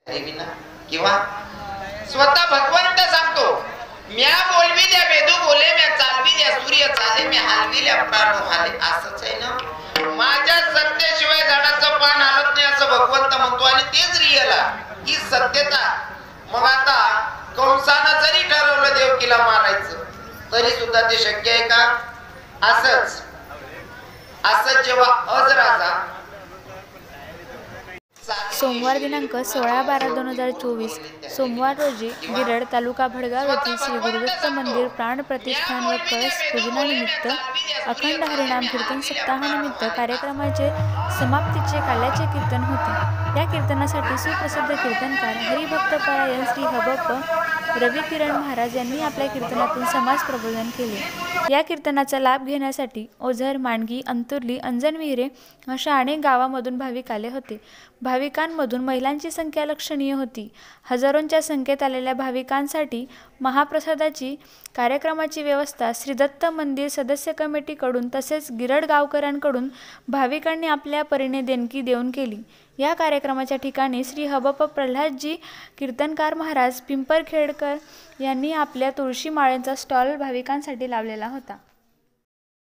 विना किंवा स्वतः भगवंत सांगतो, म्या बोलविल्या वेदू बोले, म्या चालविल्या सूर्य चाले, म्या हलविल्या प्राणो हाले. असंच आहे ना, माझ्या सत्तेशिवाय झाडाचं पान हालत नाही असं भगवंत म्हणतो आणि तेच रिअल आहे, ही सत्यता. मग आता कंसानं जरी ठरवलं देवकीला मारायचं तरी सुद्धा ते शक्य आहे का? असंच जेव्हा अजराजा सोमवार दिनांक 16/12/2024 सोमवार रोजी गिरड तालुका भडगाव येथील श्री गुरुदत्त मंदिर प्राण प्रतिष्ठान व कळस पूजनानिमित्त अखंड हरिनाम कीर्तन सप्ताहानिमित्त कार्यक्रमाचे समाप्तीचे काल्याचे कीर्तन होते. या कीर्तनासाठी सुप्रसिद्ध कीर्तनकार हरिभक्तपरायण श्री हबप्प रवी किरण महाराज यांनी आपल्या कीर्तनातून समाज प्रबोधन केले. या कीर्तनाचा लाभ घेण्यासाठी ओझर, मांडगी, अंतुर्ली, अंजनविहिरे अशा अनेक गावांमधून भाविक आले होते. भाविकांमधून महिलांची संख्या लक्षणीय होती. हजारोंच्या संख्येत आलेल्या भाविकांसाठी महाप्रसादाची कार्यक्रमाची व्यवस्था श्री दत्त मंदिर सदस्य कमिटीकडून तसेच गिरड गावकऱ्यांकडून भाविकांनी आपल्या परीने देणगी देऊन केली. या कार्यक्रमाच्या ठिकाणी श्री हबप्प प्रल्हादजी कीर्तनकार महाराज पिंपरखेडकर यांनी आपल्या तुळशी माळेंचा स्टॉल भाविकांसाठी लावलेला होता.